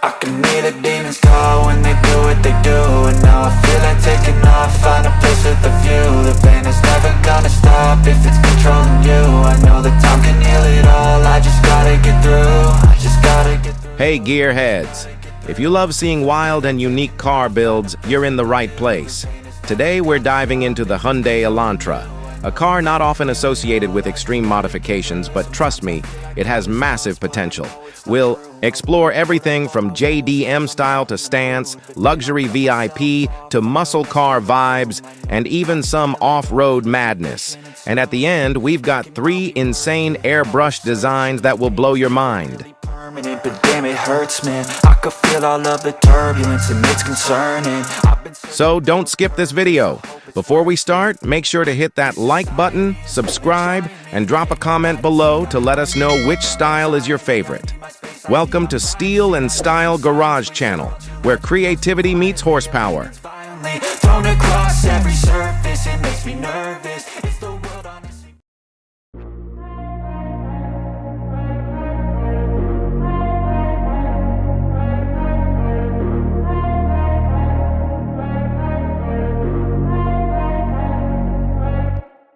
I can hear the demons call when they do what they do. And now I feel like taking off, find a place with a view. The pain is never gonna stop if it's controlling you. I know that time can heal it all, I just gotta get through. I just gotta get through. Hey gearheads, if you love seeing wild and unique car builds, you're in the right place. Today we're diving into the Hyundai Elantra, a car not often associated with extreme modifications, but trust me, it has massive potential. We'll explore everything from JDM style to stance, luxury VIP to muscle car vibes, and even some off-road madness. And at the end, we've got 3 insane airbrush designs that will blow your mind. But damn, it hurts, man. I could feel all of the turbulence and it's concerning. So don't skip this video. Before we start, make sure to hit that like button, subscribe, and drop a comment below to let us know which style is your favorite. Welcome to Steel and Style Garage Channel, where creativity meets horsepower. Thrown across every surface, it makes me nervous. It's the world on a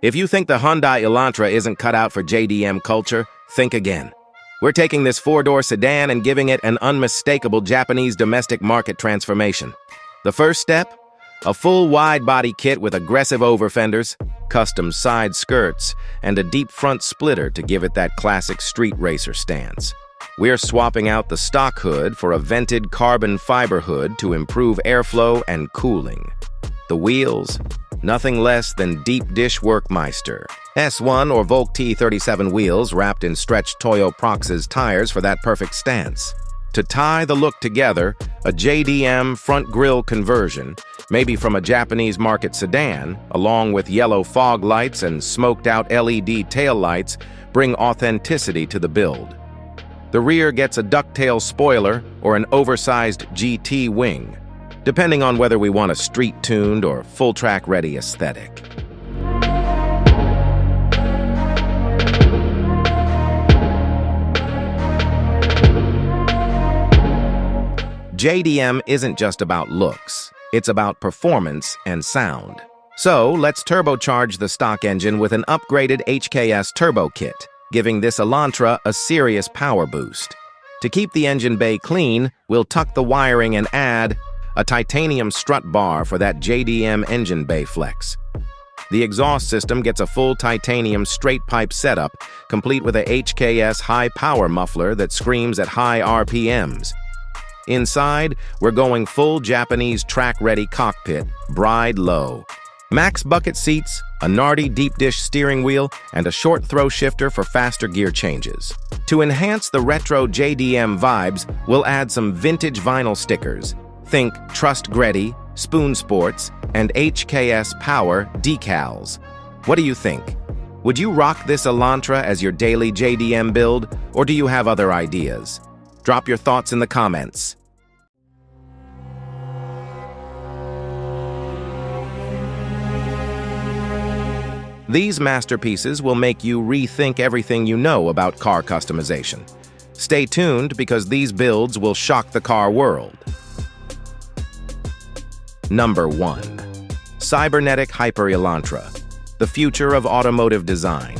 If you think the Hyundai Elantra isn't cut out for JDM culture, think again. We're taking this 4-door sedan and giving it an unmistakable Japanese domestic market transformation. The first step? A full wide-body kit with aggressive over-fenders, custom side skirts, and a deep front splitter to give it that classic street racer stance. We're swapping out the stock hood for a vented carbon fiber hood to improve airflow and cooling. The wheels? Nothing less than deep dish Workmeister S1 or Volk T37 wheels wrapped in stretched Toyo Proxys tires for that perfect stance. To tie the look together, a JDM front grille conversion, maybe from a Japanese market sedan, along with yellow fog lights and smoked-out LED taillights, bring authenticity to the build. The rear gets a ducktail spoiler or an oversized GT wing, depending on whether we want a street-tuned or full-track-ready aesthetic. JDM isn't just about looks, it's about performance and sound. So, let's turbocharge the stock engine with an upgraded HKS turbo kit, giving this Elantra a serious power boost. To keep the engine bay clean, we'll tuck the wiring and add a titanium strut bar for that JDM engine bay flex. The exhaust system gets a full titanium straight pipe setup, complete with a HKS high-power muffler that screams at high RPMs. Inside, we're going full Japanese track-ready cockpit, bride low. Max bucket seats, a Nardi deep dish steering wheel, and a short throw shifter for faster gear changes. To enhance the retro JDM vibes, we'll add some vintage vinyl stickers. Think Trust Greddy, Spoon Sports, and HKS Power decals. What do you think? Would you rock this Elantra as your daily JDM build, or do you have other ideas? Drop your thoughts in the comments. These masterpieces will make you rethink everything you know about car customization. Stay tuned because these builds will shock the car world. Number 1. Cybernetic Hyper Elantra, the future of automotive design.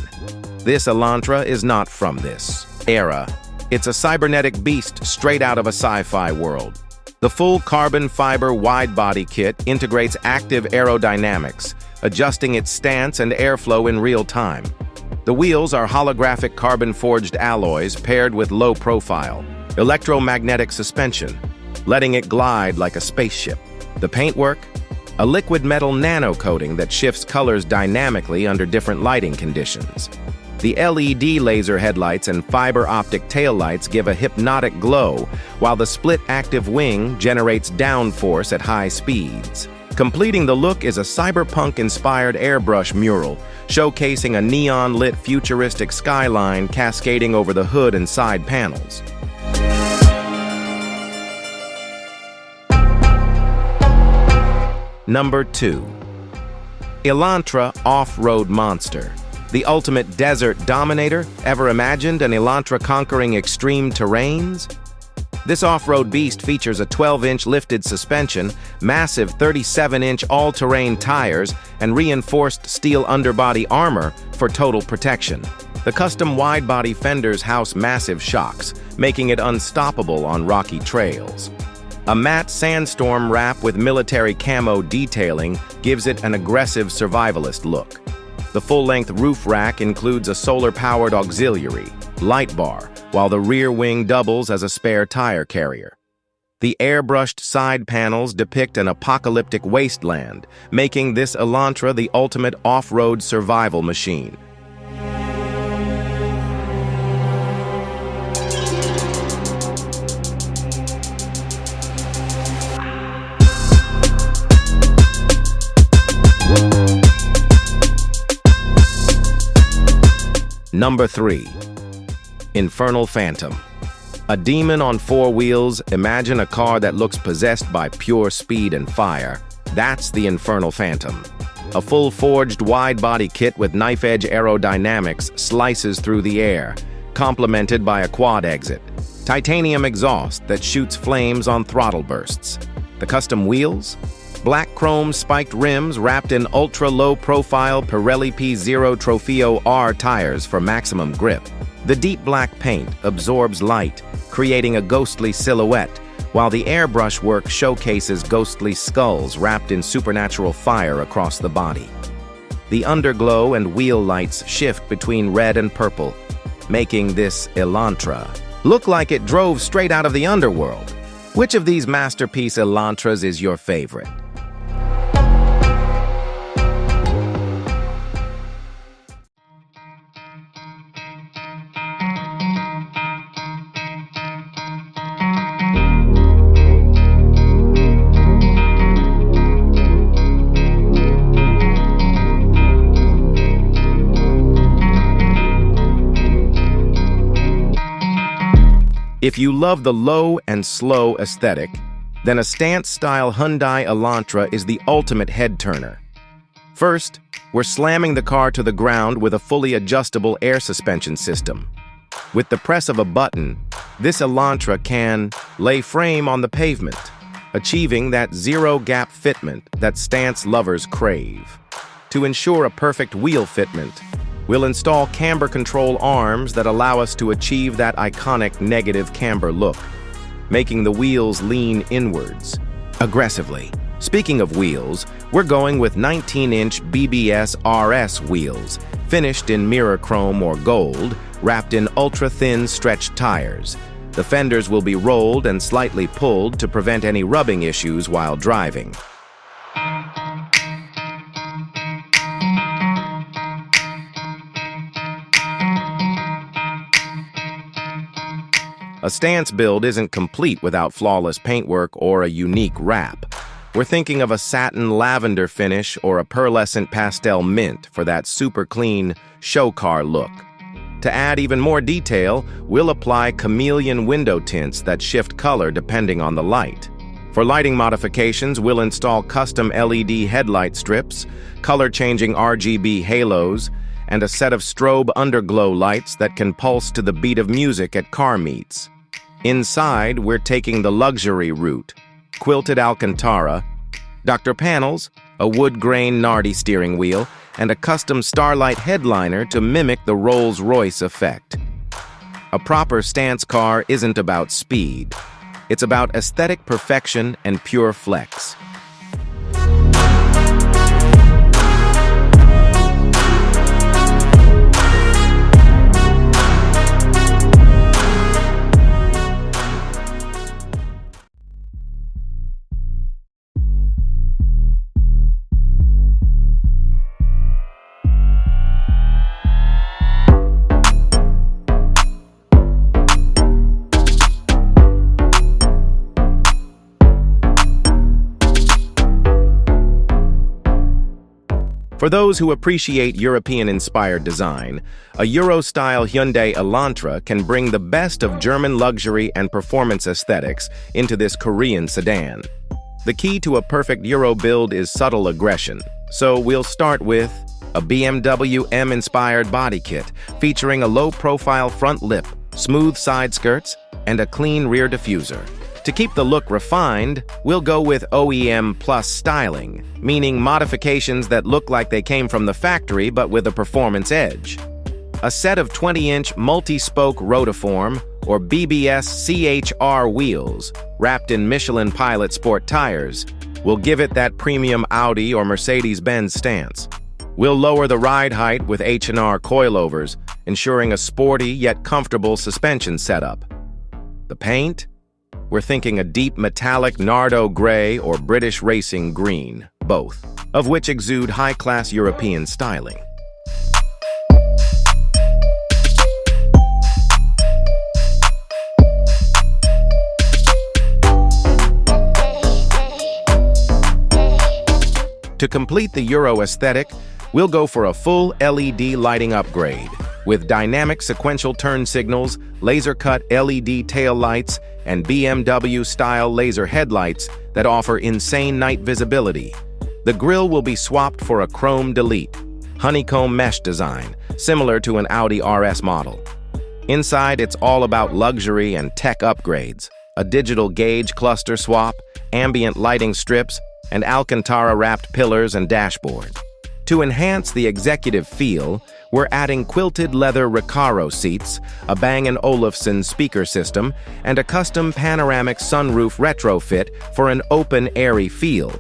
This Elantra is not from this era. It's a cybernetic beast straight out of a sci-fi world. The full carbon fiber wide-body kit integrates active aerodynamics, adjusting its stance and airflow in real time. The wheels are holographic carbon-forged alloys paired with low-profile, electromagnetic suspension, letting it glide like a spaceship. The paintwork? A liquid metal nano coating that shifts colors dynamically under different lighting conditions. The LED laser headlights and fiber optic taillights give a hypnotic glow, while the split active wing generates downforce at high speeds. Completing the look is a cyberpunk-inspired airbrush mural, showcasing a neon-lit futuristic skyline cascading over the hood and side panels. Number 2. Elantra Off-Road Monster. The ultimate desert dominator, ever imagined an Elantra conquering extreme terrains? This off-road beast features a 12-inch lifted suspension, massive 37-inch all-terrain tires, and reinforced steel underbody armor for total protection. The custom wide-body fenders house massive shocks, making it unstoppable on rocky trails. A matte sandstorm wrap with military camo detailing gives it an aggressive survivalist look. The full-length roof rack includes a solar-powered auxiliary, light bar, while the rear wing doubles as a spare tire carrier. The airbrushed side panels depict an apocalyptic wasteland, making this Elantra the ultimate off-road survival machine. Number 3. Infernal Phantom. A demon on 4 wheels, imagine a car that looks possessed by pure speed and fire. That's the Infernal Phantom. A full-forged wide-body kit with knife-edge aerodynamics slices through the air, complemented by a quad exit. Titanium exhaust that shoots flames on throttle bursts. The custom wheels? Black chrome spiked rims wrapped in ultra-low-profile Pirelli P0 Trofeo R tires for maximum grip. The deep black paint absorbs light, creating a ghostly silhouette, while the airbrush work showcases ghostly skulls wrapped in supernatural fire across the body. The underglow and wheel lights shift between red and purple, making this Elantra look like it drove straight out of the underworld. Which of these masterpiece Elantras is your favorite? If you love the low and slow aesthetic, then a stance-style Hyundai Elantra is the ultimate head-turner. First, we're slamming the car to the ground with a fully adjustable air suspension system. With the press of a button, this Elantra can lay frame on the pavement, achieving that zero-gap fitment that stance lovers crave. To ensure a perfect wheel fitment, we'll install camber control arms that allow us to achieve that iconic negative camber look, making the wheels lean inwards, aggressively. Speaking of wheels, we're going with 19-inch BBS RS wheels, finished in mirror chrome or gold, wrapped in ultra-thin stretched tires. The fenders will be rolled and slightly pulled to prevent any rubbing issues while driving. A stance build isn't complete without flawless paintwork or a unique wrap. We're thinking of a satin lavender finish or a pearlescent pastel mint for that super clean show car look. To add even more detail, we'll apply chameleon window tints that shift color depending on the light. For lighting modifications, we'll install custom LED headlight strips, color-changing RGB halos, and a set of strobe underglow lights that can pulse to the beat of music at car meets. Inside, we're taking the luxury route. Quilted Alcantara, Dr. Panels, a wood-grain Nardi steering wheel, and a custom Starlight headliner to mimic the Rolls-Royce effect. A proper stance car isn't about speed. It's about aesthetic perfection and pure flex. For those who appreciate European-inspired design, a Euro-style Hyundai Elantra can bring the best of German luxury and performance aesthetics into this Korean sedan. The key to a perfect Euro build is subtle aggression, so we'll start with a BMW M-inspired body kit featuring a low-profile front lip, smooth side skirts, and a clean rear diffuser. To keep the look refined, we'll go with OEM plus styling, meaning modifications that look like they came from the factory but with a performance edge. A set of 20-inch multi-spoke rotiform, or BBS CHR wheels, wrapped in Michelin Pilot Sport tires, will give it that premium Audi or Mercedes-Benz stance. We'll lower the ride height with H&R coilovers, ensuring a sporty yet comfortable suspension setup. The paint? We're thinking a deep metallic Nardo gray or British racing green, both, of which exude high-class European styling. To complete the Euro aesthetic, we'll go for a full LED lighting upgrade, with dynamic sequential turn signals, laser-cut LED tail lights, and BMW-style laser headlights that offer insane night visibility. The grille will be swapped for a chrome delete, honeycomb mesh design, similar to an Audi RS model. Inside, it's all about luxury and tech upgrades, a digital gauge cluster swap, ambient lighting strips, and Alcantara-wrapped pillars and dashboard. To enhance the executive feel, we're adding quilted leather Recaro seats, a Bang & Olufsen speaker system, and a custom panoramic sunroof retrofit for an open, airy feel.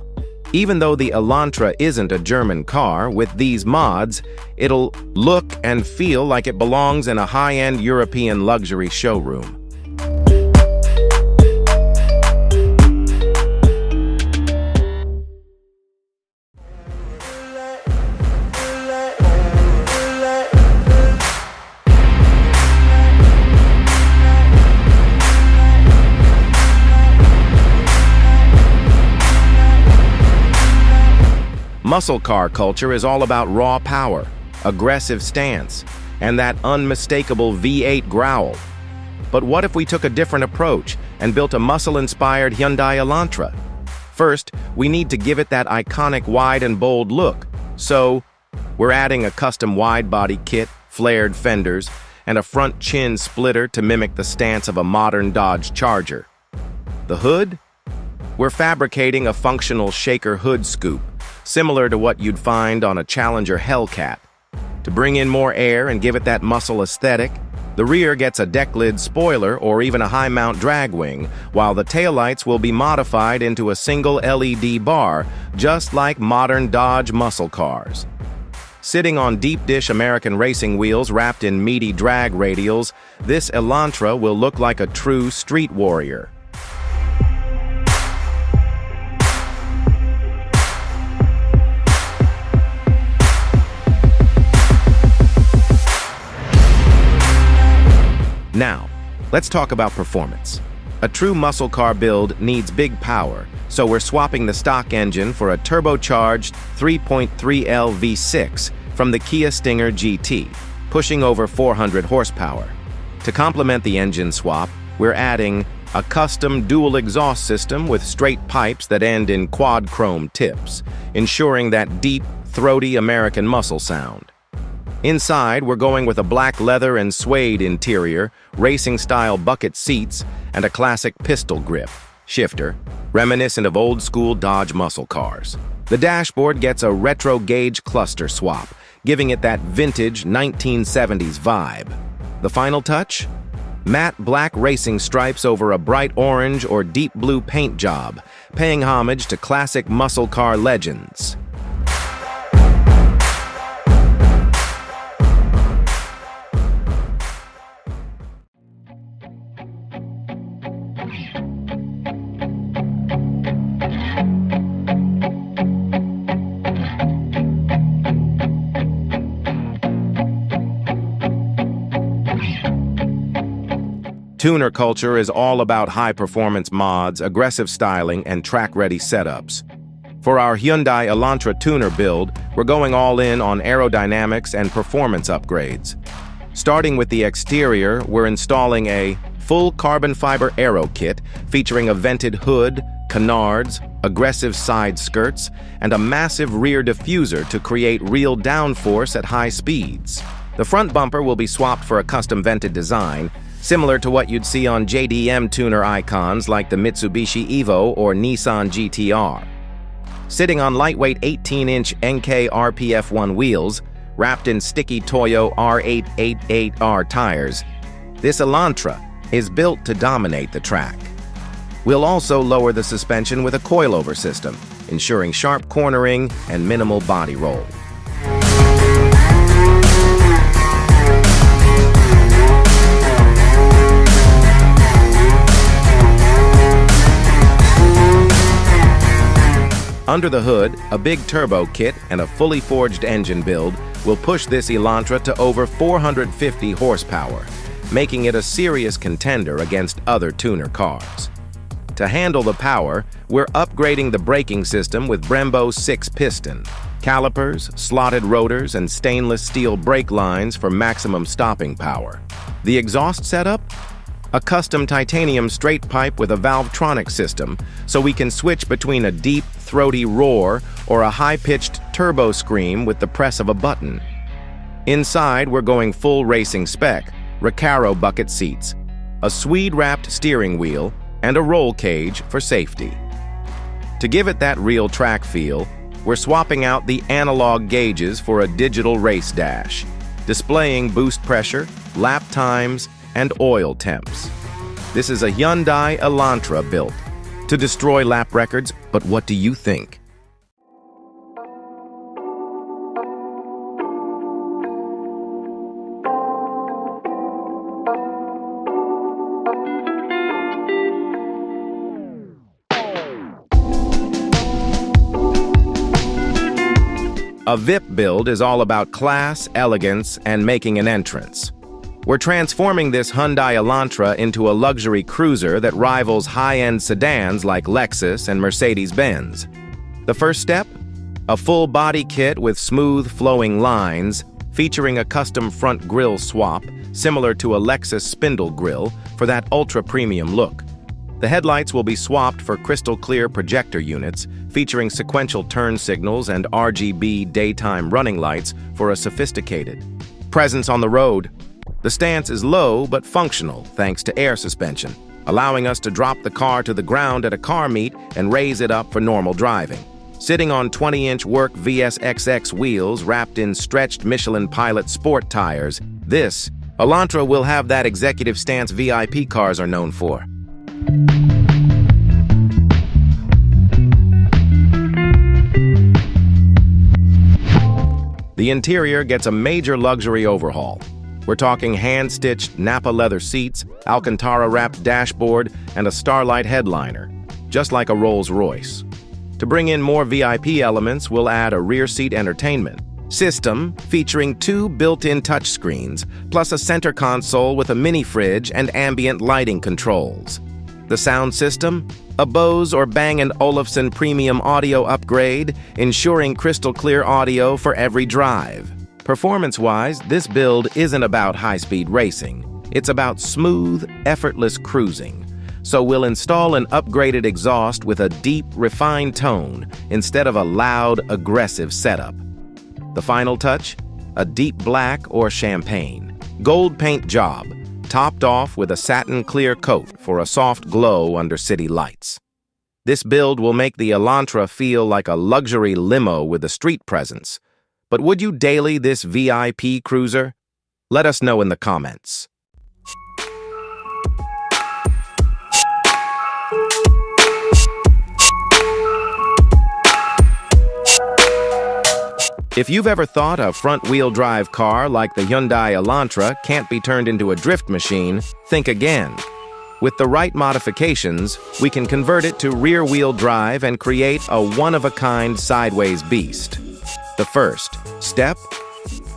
Even though the Elantra isn't a German car, with these mods, it'll look and feel like it belongs in a high-end European luxury showroom. Muscle car culture is all about raw power, aggressive stance, and that unmistakable V8 growl. But what if we took a different approach and built a muscle-inspired Hyundai Elantra? First, we need to give it that iconic wide and bold look. So, we're adding a custom wide-body kit, flared fenders, and a front chin splitter to mimic the stance of a modern Dodge Charger. The hood? We're fabricating a functional shaker hood scoop, similar to what you'd find on a Challenger Hellcat. To bring in more air and give it that muscle aesthetic, the rear gets a deck lid spoiler or even a high-mount drag wing, while the taillights will be modified into a single LED bar, just like modern Dodge muscle cars. Sitting on deep-dish American racing wheels wrapped in meaty drag radials, this Elantra will look like a true street warrior. Now, let's talk about performance. A true muscle car build needs big power, so we're swapping the stock engine for a turbocharged 3.3L V6 from the Kia Stinger GT, pushing over 400 horsepower. To complement the engine swap, we're adding a custom dual exhaust system with straight pipes that end in quad chrome tips, ensuring that deep, throaty American muscle sound. Inside, we're going with a black leather and suede interior, racing-style bucket seats, and a classic pistol grip shifter, reminiscent of old-school Dodge muscle cars. The dashboard gets a retro gauge cluster swap, giving it that vintage 1970s vibe. The final touch? Matte black racing stripes over a bright orange or deep blue paint job, paying homage to classic muscle car legends. Tuner culture is all about high-performance mods, aggressive styling, and track-ready setups. For our Hyundai Elantra tuner build, we're going all in on aerodynamics and performance upgrades. Starting with the exterior, we're installing a full carbon fiber aero kit featuring a vented hood, canards, aggressive side skirts, and a massive rear diffuser to create real downforce at high speeds. The front bumper will be swapped for a custom vented design, similar to what you'd see on JDM tuner icons like the Mitsubishi Evo or Nissan GT-R. Sitting on lightweight 18-inch NK RPF1 wheels, wrapped in sticky Toyo R888R tires, this Elantra is built to dominate the track. We'll also lower the suspension with a coilover system, ensuring sharp cornering and minimal body roll. Under the hood, a big turbo kit and a fully forged engine build will push this Elantra to over 450 horsepower, making it a serious contender against other tuner cars. To handle the power, we're upgrading the braking system with Brembo 6-piston, calipers, slotted rotors, and stainless steel brake lines for maximum stopping power. The exhaust setup? A custom titanium straight pipe with a Valvetronic system, so we can switch between a deep, throaty roar or a high-pitched turbo scream with the press of a button. Inside, we're going full racing spec, Recaro bucket seats, a Swede-wrapped steering wheel, and a roll cage for safety. To give it that real track feel, we're swapping out the analog gauges for a digital race dash, displaying boost pressure, lap times, and oil temps. This is a Hyundai Elantra built to destroy lap records, but what do you think? A VIP build is all about class, elegance, and making an entrance. We're transforming this Hyundai Elantra into a luxury cruiser that rivals high-end sedans like Lexus and Mercedes-Benz. The first step? A full body kit with smooth, flowing lines, featuring a custom front grille swap, similar to a Lexus spindle grille, for that ultra-premium look. The headlights will be swapped for crystal-clear projector units, featuring sequential turn signals and RGB daytime running lights for a sophisticated presence on the road. The stance is low but functional thanks to air suspension, allowing us to drop the car to the ground at a car meet and raise it up for normal driving. Sitting on 20-inch work VSXX wheels wrapped in stretched Michelin Pilot sport tires, this Elantra will have that executive stance VIP cars are known for. The interior gets a major luxury overhaul. We're talking hand-stitched Napa leather seats, Alcantara-wrapped dashboard, and a Starlight headliner, just like a Rolls-Royce. To bring in more VIP elements, we'll add a rear seat entertainment system featuring 2 built-in touchscreens, plus a center console with a mini fridge and ambient lighting controls. The sound system? A Bose or Bang & Olufsen premium audio upgrade, ensuring crystal-clear audio for every drive. Performance-wise, this build isn't about high-speed racing. It's about smooth, effortless cruising. So we'll install an upgraded exhaust with a deep, refined tone instead of a loud, aggressive setup. The final touch? A deep black or champagne. Gold paint job, topped off with a satin clear coat for a soft glow under city lights. This build will make the Elantra feel like a luxury limo with a street presence. But would you daily this VIP cruiser? Let us know in the comments. If you've ever thought a front-wheel drive car like the Hyundai Elantra can't be turned into a drift machine, think again. With the right modifications, we can convert it to rear-wheel drive and create a one-of-a-kind sideways beast. The first step?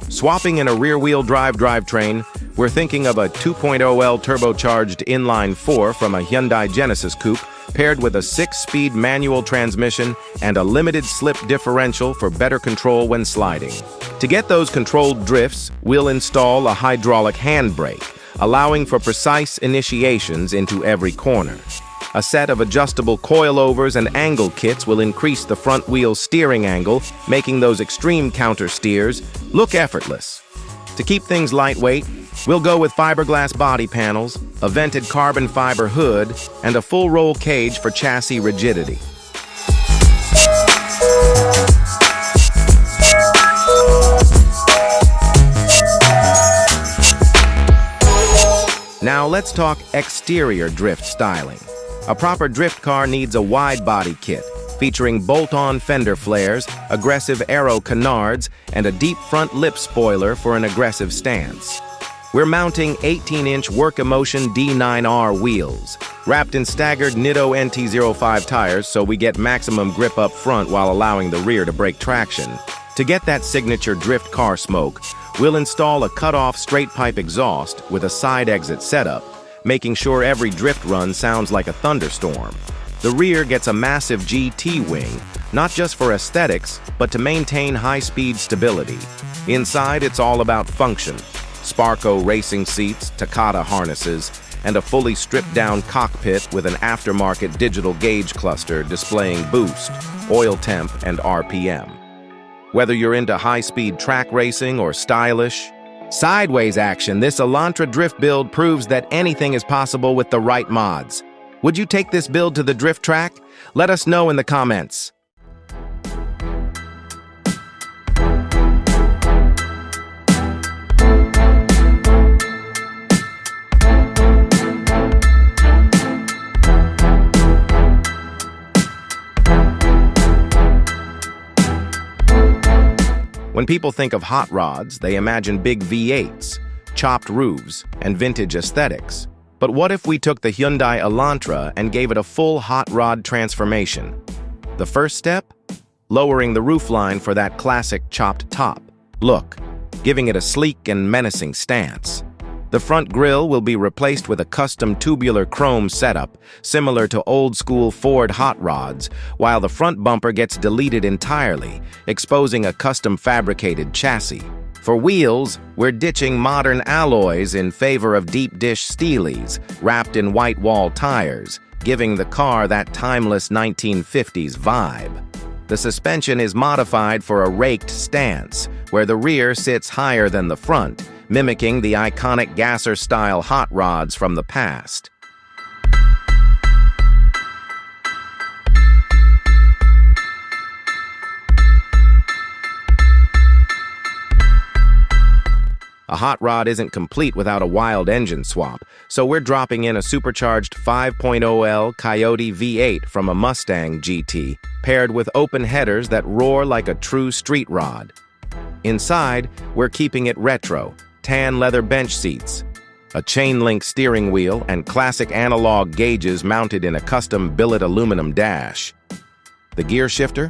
Swapping in a rear-wheel drive drivetrain, we're thinking of a 2.0L turbocharged inline-4 from a Hyundai Genesis Coupe paired with a 6-speed manual transmission and a limited slip differential for better control when sliding. To get those controlled drifts, we'll install a hydraulic handbrake, allowing for precise initiations into every corner. A set of adjustable coilovers and angle kits will increase the front wheel steering angle, making those extreme counter steers look effortless. To keep things lightweight, We'll go with fiberglass body panels, a vented carbon fiber hood, and a full roll cage for chassis rigidity. Now let's talk exterior drift styling. A proper drift car needs a wide body kit, featuring bolt-on fender flares, aggressive aero canards, and a deep front lip spoiler for an aggressive stance. We're mounting 18-inch Work Emotion D9R wheels, wrapped in staggered Nitto NT05 tires so we get maximum grip up front while allowing the rear to break traction. To get that signature drift car smoke, we'll install a cut-off straight pipe exhaust with a side exit setup, making sure every drift run sounds like a thunderstorm. The rear gets a massive GT wing, not just for aesthetics, but to maintain high-speed stability. Inside, it's all about function. Sparco racing seats, Takata harnesses, and a fully stripped-down cockpit with an aftermarket digital gauge cluster displaying boost, oil temp, and RPM. Whether you're into high-speed track racing or stylish, sideways action, this Elantra drift build proves that anything is possible with the right mods. Would you take this build to the drift track? Let us know in the comments. When people think of hot rods, they imagine big V8s, chopped roofs, and vintage aesthetics. But what if we took the Hyundai Elantra and gave it a full hot rod transformation? The first step? Lowering the roofline for that classic chopped top look, giving it a sleek and menacing stance. The front grille will be replaced with a custom tubular chrome setup, similar to old-school Ford hot rods, while the front bumper gets deleted entirely, exposing a custom fabricated chassis. For wheels, we're ditching modern alloys in favor of deep-dish steelies, wrapped in white wall tires, giving the car that timeless 1950s vibe. The suspension is modified for a raked stance, where the rear sits higher than the front, mimicking the iconic gasser-style hot rods from the past. A hot rod isn't complete without a wild engine swap, so we're dropping in a supercharged 5.0L Coyote V8 from a Mustang GT, paired with open headers that roar like a true street rod. Inside, we're keeping it retro, tan leather bench seats, a chain-link steering wheel, and classic analog gauges mounted in a custom billet aluminum dash. The gear shifter?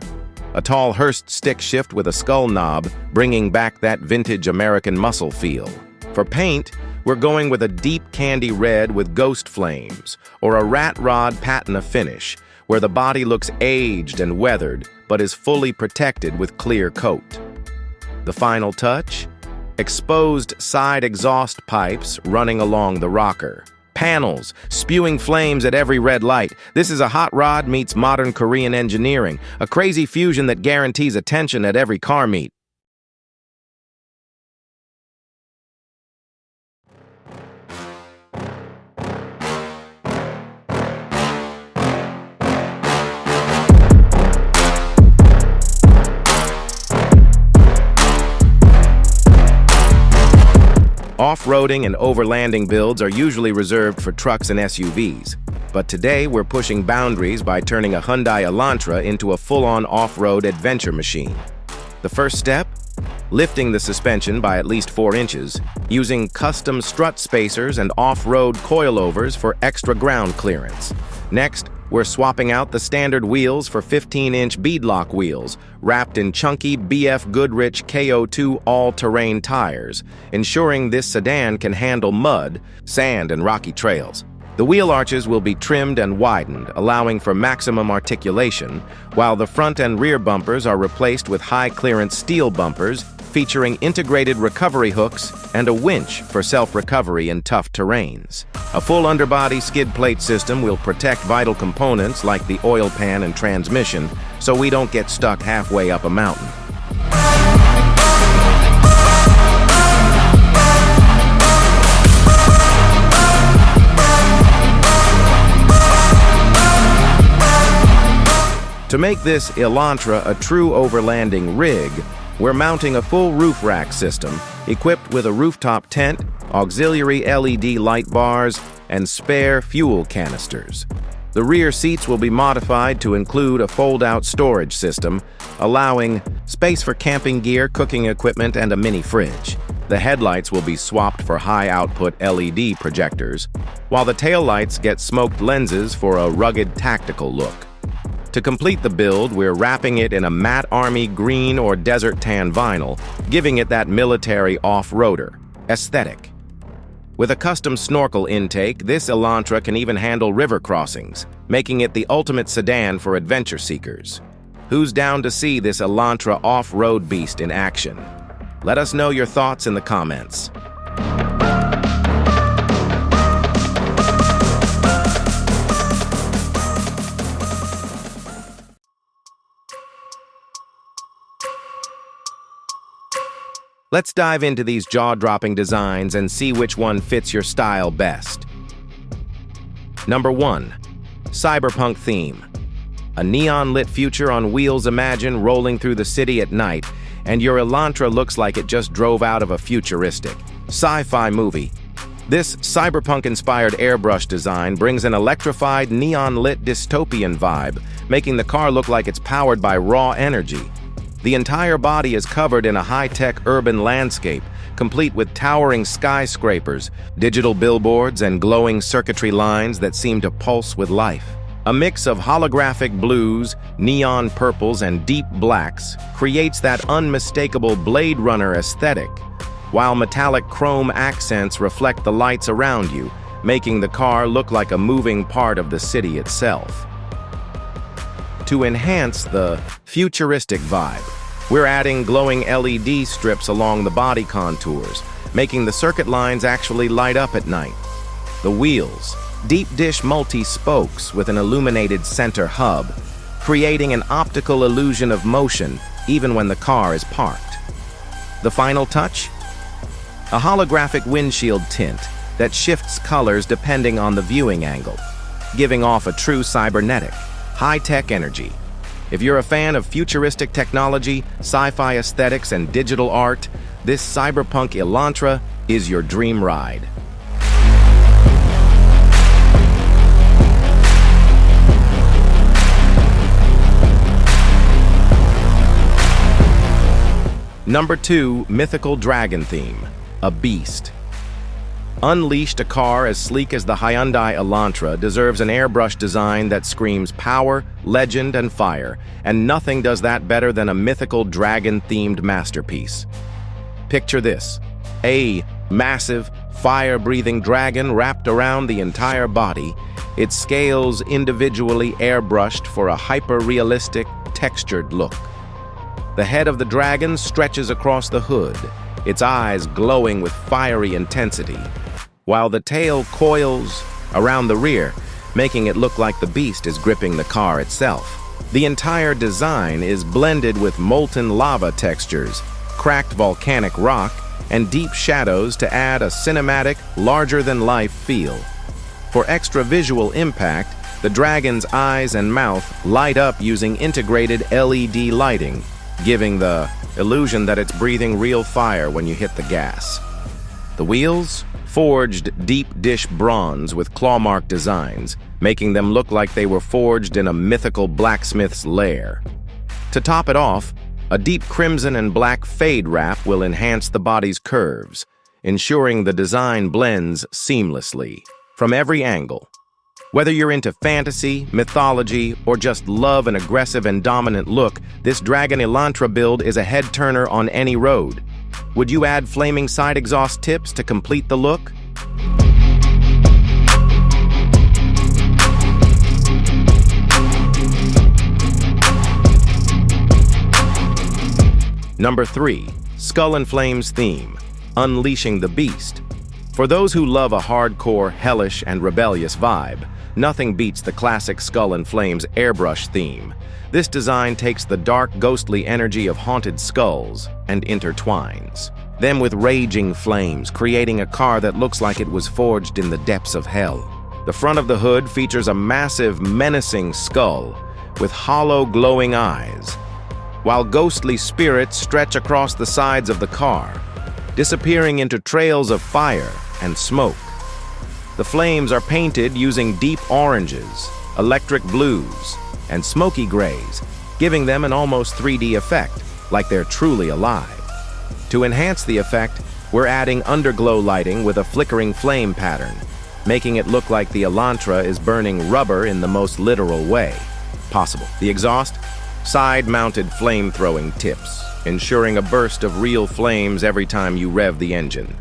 A tall Hurst stick shift with a skull knob, bringing back that vintage American muscle feel. For paint, we're going with a deep candy red with ghost flames, or a rat rod patina finish, where the body looks aged and weathered, but is fully protected with clear coat. The final touch? Exposed side exhaust pipes running along the rocker. Panels, spewing flames at every red light. This is a hot rod meets modern Korean engineering, a crazy fusion that guarantees attention at every car meet. Off-roading and overlanding builds are usually reserved for trucks and SUVs, but today we're pushing boundaries by turning a Hyundai Elantra into a full-on off-road adventure machine. The first step? Lifting the suspension by at least 4 inches, using custom strut spacers and off-road coilovers for extra ground clearance. Next, we're swapping out the standard wheels for 15-inch beadlock wheels, wrapped in chunky BF Goodrich KO2 all-terrain tires, ensuring this sedan can handle mud, sand, and rocky trails. The wheel arches will be trimmed and widened, allowing for maximum articulation, while the front and rear bumpers are replaced with high-clearance steel bumpers featuring integrated recovery hooks and a winch for self-recovery in tough terrains. A full underbody skid plate system will protect vital components like the oil pan and transmission, so we don't get stuck halfway up a mountain. To make this Elantra a true overlanding rig, we're mounting a full roof rack system equipped with a rooftop tent, auxiliary LED light bars, and spare fuel canisters. The rear seats will be modified to include a fold-out storage system, allowing space for camping gear, cooking equipment, and a mini fridge. The headlights will be swapped for high-output LED projectors, while the taillights get smoked lenses for a rugged tactical look. To complete the build, we're wrapping it in a matte army green or desert tan vinyl, giving it that military off-roader aesthetic. With a custom snorkel intake, this Elantra can even handle river crossings, making it the ultimate sedan for adventure seekers. Who's down to see this Elantra off-road beast in action? Let us know your thoughts in the comments. Let's dive into these jaw-dropping designs and see which one fits your style best. Number 1. Cyberpunk theme. A neon-lit future on wheels. Imagine rolling through the city at night, and your Elantra looks like it just drove out of a futuristic sci-fi movie. This cyberpunk-inspired airbrush design brings an electrified, neon-lit dystopian vibe, making the car look like it's powered by raw energy. The entire body is covered in a high-tech urban landscape, complete with towering skyscrapers, digital billboards, and glowing circuitry lines that seem to pulse with life. A mix of holographic blues, neon purples, and deep blacks creates that unmistakable Blade Runner aesthetic, while metallic chrome accents reflect the lights around you, making the car look like a moving part of the city itself. To enhance the futuristic vibe, we're adding glowing LED strips along the body contours, making the circuit lines actually light up at night. The wheels, deep dish multi-spokes with an illuminated center hub, creating an optical illusion of motion even when the car is parked. The final touch? A holographic windshield tint that shifts colors depending on the viewing angle, giving off a true cybernetic, high-tech energy. If you're a fan of futuristic technology, sci-fi aesthetics, and digital art, this cyberpunk Elantra is your dream ride. Number 2, mythical dragon theme, a beast. Unleashed, a car as sleek as the Hyundai Elantra deserves an airbrush design that screams power, legend, and fire, and nothing does that better than a mythical dragon-themed masterpiece. Picture this: a massive, fire-breathing dragon wrapped around the entire body, its scales individually airbrushed for a hyper-realistic, textured look. The head of the dragon stretches across the hood, its eyes glowing with fiery intensity, while the tail coils around the rear, making it look like the beast is gripping the car itself. The entire design is blended with molten lava textures, cracked volcanic rock, and deep shadows to add a cinematic, larger-than-life feel. For extra visual impact, the dragon's eyes and mouth light up using integrated LED lighting, giving the illusion that it's breathing real fire when you hit the gas. The wheels? Forged deep dish bronze with claw-mark designs, making them look like they were forged in a mythical blacksmith's lair. To top it off, a deep crimson and black fade wrap will enhance the body's curves, ensuring the design blends seamlessly from every angle. Whether you're into fantasy, mythology, or just love an aggressive and dominant look, this Dragon Elantra build is a head-turner on any road. Would you add flaming side exhaust tips to complete the look? Number 3, Skull and Flames theme, Unleashing the Beast. For those who love a hardcore, hellish, and rebellious vibe, nothing beats the classic Skull and Flames airbrush theme. This design takes the dark, ghostly energy of haunted skulls and intertwines them with raging flames, creating a car that looks like it was forged in the depths of hell. The front of the hood features a massive, menacing skull, with hollow, glowing eyes, while ghostly spirits stretch across the sides of the car, disappearing into trails of fire and smoke. The flames are painted using deep oranges, electric blues, and smoky grays, giving them an almost 3D effect, like they're truly alive. To enhance the effect, we're adding underglow lighting with a flickering flame pattern, making it look like the Elantra is burning rubber in the most literal way possible. The exhaust? Side-mounted flame-throwing tips, ensuring a burst of real flames every time you rev the engine.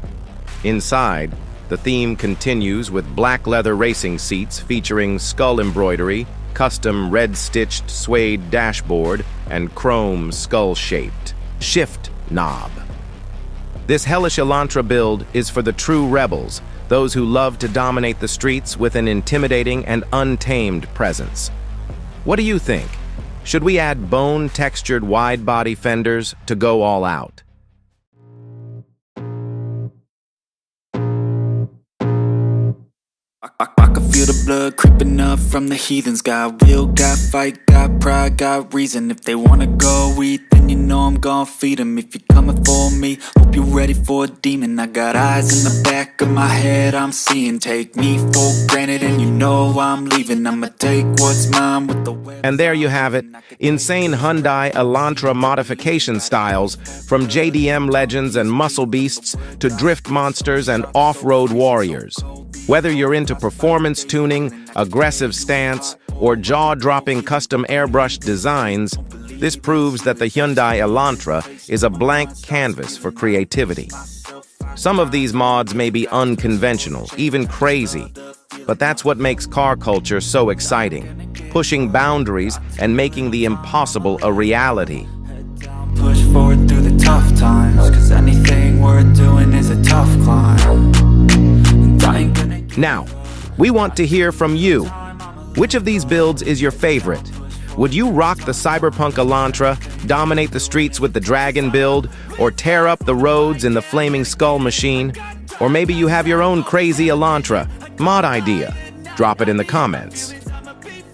Inside, the theme continues with black leather racing seats featuring skull embroidery, custom red-stitched suede dashboard, and chrome skull-shaped shift knob. This hellish Elantra build is for the true rebels, those who love to dominate the streets with an intimidating and untamed presence. What do you think? Should we add bone-textured wide-body fenders to go all out? I can feel the blood creeping up from the heathens. Got will, got fight, got pride, got reason. If they wanna go eat, then you know I'm gon' feed them. If you're coming for me, hope you're ready for a demon. I got eyes in the back of my head, I'm seeing. Take me for granted and you know I'm leaving. I'ma take what's mine with the web. And there you have it, insane Hyundai Elantra modification styles, from JDM legends and muscle beasts to drift monsters and off-road warriors. Whether you're into performance tuning, aggressive stance, or jaw-dropping custom airbrushed designs, this proves that the Hyundai Elantra is a blank canvas for creativity. Some of these mods may be unconventional, even crazy, but that's what makes car culture so exciting, pushing boundaries and making the impossible a reality. Push forward through the tough times, 'cause anything worth doing is a tough climb. Now, we want to hear from you. Which of these builds is your favorite? Would you rock the cyberpunk Elantra, dominate the streets with the Dragon build, or tear up the roads in the Flaming Skull machine? Or maybe you have your own crazy Elantra mod idea. Drop it in the comments.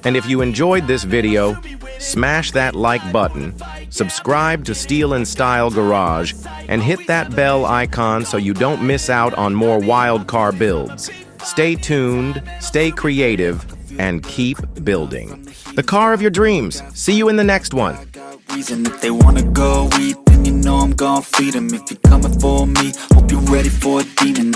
And if you enjoyed this video, smash that like button, subscribe to Steel and Style Garage, and hit that bell icon so you don't miss out on more wild car builds. Stay tuned, stay creative, and keep building the car of your dreams. See you in the next one. Reason if they wanna go eat, then you know I'm gon' feed them. If you're coming for me, hope you're ready for a demon.